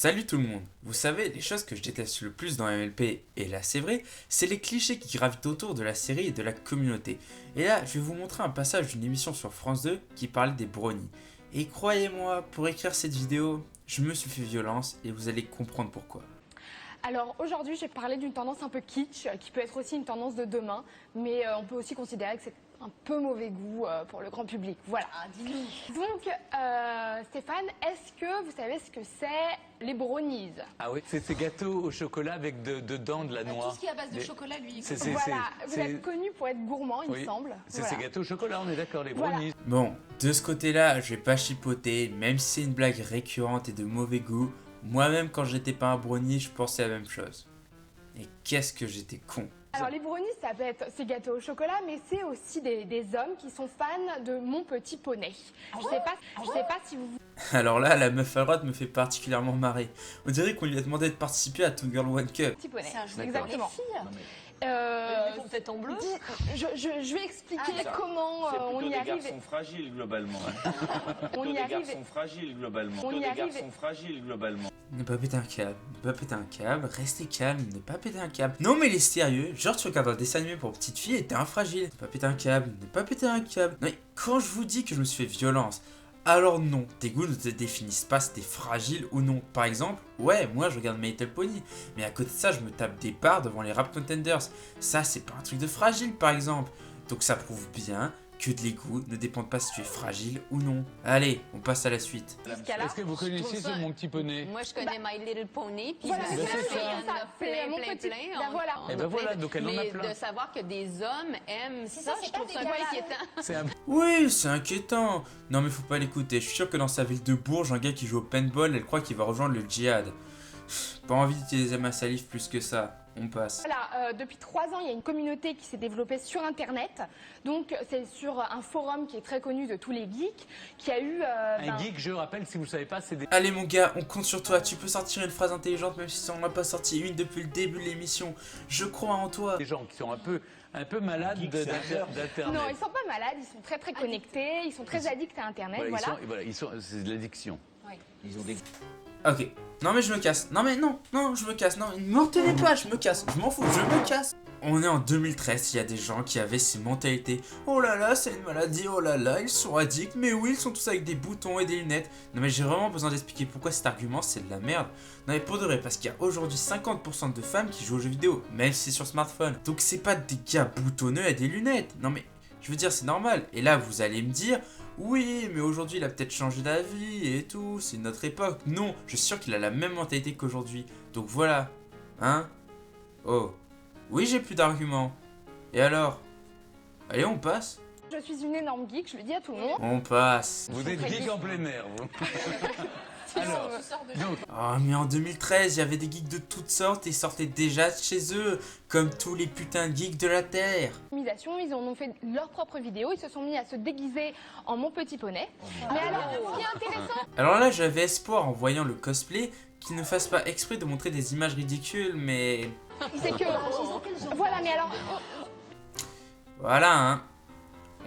Salut tout le monde. Vous savez, les choses que je déteste le plus dans MLP, et là c'est vrai, c'est les clichés qui gravitent autour de la série et de la communauté. Et là, je vais vous montrer un passage d'une émission sur France 2 qui parlait des brownies. Et croyez-moi, pour écrire cette vidéo, je me suis fait violence et vous allez comprendre pourquoi. Alors aujourd'hui, je vais parler d'une tendance un peu kitsch, qui peut être aussi une tendance de demain, mais on peut aussi considérer que c'est un peu mauvais goût pour le grand public. Voilà. Donc, Stéphane, est-ce que vous savez ce que c'est les brownies? Ah oui, c'est ces gâteaux au chocolat avec dedans de la noix. Tout ce qui est à base de chocolat, lui. Voilà, vous êtes connu pour être gourmand, il me semble. C'est Voilà. ces gâteaux au chocolat, on est d'accord, les brownies. Bon, de ce côté-là, je vais pas chipoter, même si c'est une blague récurrente et de mauvais goût. Moi-même, quand j'étais pas un brownie, je pensais à la même chose. Et qu'est-ce que j'étais con. Alors les brownies, ça peut être ces gâteaux au chocolat, mais c'est aussi des hommes qui sont fans de Mon Petit Poney. Je sais pas si vous... Alors là, la meuf à droite me fait particulièrement marrer. On dirait qu'on lui a demandé de participer à Two Girl One Cup. Petit Poney, C'est un jeu exactement. Ils font peut-être en bleu. Je vais expliquer comment on y des arrive. garçons fragiles globalement. On y Des arrive. garçons fragiles globalement. On y Des arrive. garçons fragiles globalement. Ne pas péter un câble, ne pas péter un câble, restez calme, ne pas péter un câble. Non mais il est sérieux, genre tu regardes un dessin animé pour petite fille et t'es un fragile. Ne pas péter un câble, ne pas péter un câble. Non mais quand je vous dis que je me suis fait violence, alors non, tes goûts ne te définissent pas si t'es fragile ou non. Par exemple, ouais, moi je regarde My Little Pony, mais à côté de ça je me tape des barres devant les rap contenders. Ça c'est pas un truc de fragile par exemple. Donc ça prouve bien que les goûts ne dépendent pas si tu es fragile ou non. Allez, on passe à la suite. Jusqu'à là. Est-ce que vous connaissiez ça- ce Mon Petit Poney? Moi, je connais My Little Pony, puis Voilà, je sais c'est qu'il y en ça, a c'est plein, mon plein, petit- plein. ben voilà. Eh ben voilà, donc elle en a Mais plein. de savoir que des hommes aiment ça, c'est je pas trouve ça un peu dégueulasse. inquiétant. C'est un... Oui, c'est inquiétant. Non mais faut pas l'écouter, je suis sûr que dans sa ville de Bourges, un gars qui joue au paintball, elle croit qu'il va rejoindre le djihad. Pas envie d'utiliser ma salive plus que ça. On passe. Voilà, depuis 3 ans, il y a une communauté qui s'est développée sur Internet. Donc, c'est sur un forum qui est très connu de tous les geeks, qui a eu... Un geek, je rappelle, si vous savez pas, c'est des... Allez mon gars, on compte sur toi, tu peux sortir une phrase intelligente même si on n'en a pas sorti une depuis le début de l'émission. Je crois en toi. des gens qui sont un peu malades Geek, d'Internet. Non, ils sont pas malades, ils sont très très connectés, ils sont très addicts à Internet, voilà. C'est de l'addiction. Ils ont des... Ok. Non mais je me casse. Non mais non, je me casse. Non, ne m'en tenez pas, je me casse. Je m'en fous, je me casse. On est en 2013, il y a des gens qui avaient ces mentalités. Oh là là, c'est une maladie, oh là là, ils sont addicts. Mais oui, ils sont tous avec des boutons et des lunettes. Non mais j'ai vraiment besoin d'expliquer pourquoi cet argument c'est de la merde. Non mais pour de vrai, parce qu'il y a aujourd'hui 50% de femmes qui jouent aux jeux vidéo, même si c'est sur smartphone. Donc c'est pas des gars boutonneux et des lunettes. Non mais, je veux dire, c'est normal. Et là, vous allez me dire... Oui, mais aujourd'hui il a peut-être changé d'avis et tout, c'est notre époque. Non, je suis sûr qu'il a la même mentalité qu'aujourd'hui. Donc voilà. Hein? Oh. Oui, j'ai plus d'arguments. Et alors? Allez, on passe. Je suis une énorme geek, je le dis à tout le monde. On passe. Vous êtes geek en plein air, vous. Alors, donc, Oh, mais en 2013, il y avait des geeks de toutes sortes et ils sortaient déjà de chez eux, comme tous les putains de geeks de la Terre. Ils en ont fait leur propre vidéo, ils se sont mis à se déguiser en Mon Petit Poney. Mais alors, ce qui est intéressant, Alors là, j'avais espoir en voyant le cosplay qu'ils ne fassent pas exprès de montrer des images ridicules, mais... c'est que... Voilà, mais alors... Voilà, hein.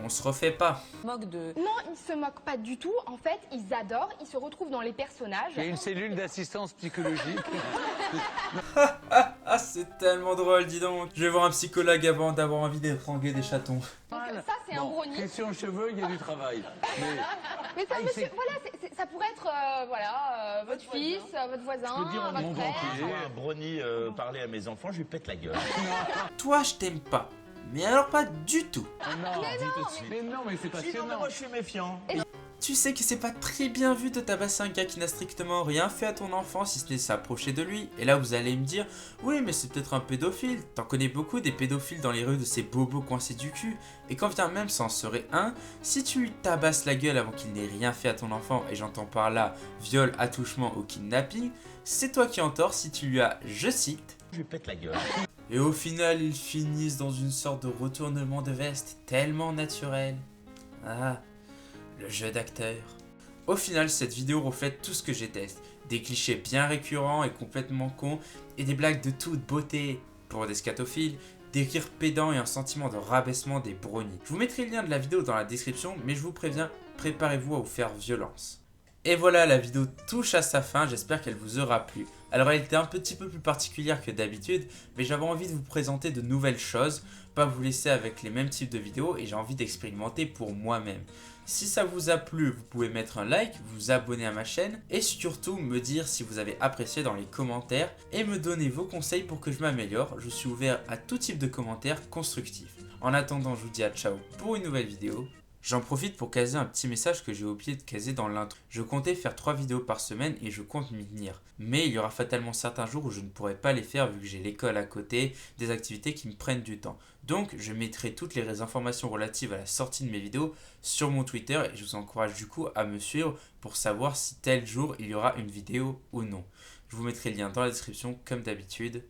On se refait pas. Moque de... Non, ils se moquent pas du tout. En fait, ils adorent, ils se retrouvent dans les personnages. il y a une cellule d'assistance psychologique. Ah, c'est tellement drôle, dis donc. Je vais voir un psychologue avant d'avoir envie d'étrangler des chatons. Donc, ça, c'est un Bon, brownie. question cheveux, il y a du travail. Mais ça, Ah, il monsieur, fait- voilà, ça pourrait être votre fils, votre voisin, peux dire votre mon frère. grand-père. Un brownie parler à mes enfants, je lui pète la gueule. Toi, je t'aime pas. Mais alors pas du tout. Non, Dis tout de suite. mais non, mais c'est Si, non, mais passionnant. moi je suis méfiant. Tu sais que c'est pas très bien vu de tabasser un gars qui n'a strictement rien fait à ton enfant si ce n'est s'approcher de lui. Et là vous allez me dire, oui mais c'est peut-être un pédophile. T'en connais beaucoup des pédophiles dans les rues de ces bobos coincés du cul. Et quand bien même ça en serait un, si tu lui tabasses la gueule avant qu'il n'ait rien fait à ton enfant, et j'entends par là viol, attouchement ou kidnapping, c'est toi qui en tort si tu lui as, je cite, Je lui pète la gueule. et au final ils finissent dans une sorte de retournement de veste tellement naturel. Ah, le jeu d'acteur. Au final, cette vidéo reflète tout ce que je déteste. Des clichés bien récurrents et complètement cons, et des blagues de toute beauté. Pour des scatophiles, des rires pédants et un sentiment de rabaissement des brownies. Je vous mettrai le lien de la vidéo dans la description, mais je vous préviens, préparez-vous à vous faire violence. Et voilà, la vidéo touche à sa fin, j'espère qu'elle vous aura plu. Alors elle était un petit peu plus particulière que d'habitude, mais j'avais envie de vous présenter de nouvelles choses, pas vous laisser avec les mêmes types de vidéos et j'ai envie d'expérimenter pour moi-même. Si ça vous a plu, vous pouvez mettre un like, vous abonner à ma chaîne et surtout me dire si vous avez apprécié dans les commentaires et me donner vos conseils pour que je m'améliore. Je suis ouvert à tout type de commentaires constructifs. En attendant, je vous dis à ciao pour une nouvelle vidéo. J'en profite pour caser un petit message que j'ai oublié de caser dans l'intro. Je comptais faire 3 vidéos par semaine et je compte m'y tenir. Mais il y aura fatalement certains jours où je ne pourrai pas les faire vu que j'ai l'école à côté, des activités qui me prennent du temps. Donc je mettrai toutes les informations relatives à la sortie de mes vidéos sur mon Twitter et je vous encourage du coup à me suivre pour savoir si tel jour il y aura une vidéo ou non. Je vous mettrai le lien dans la description comme d'habitude.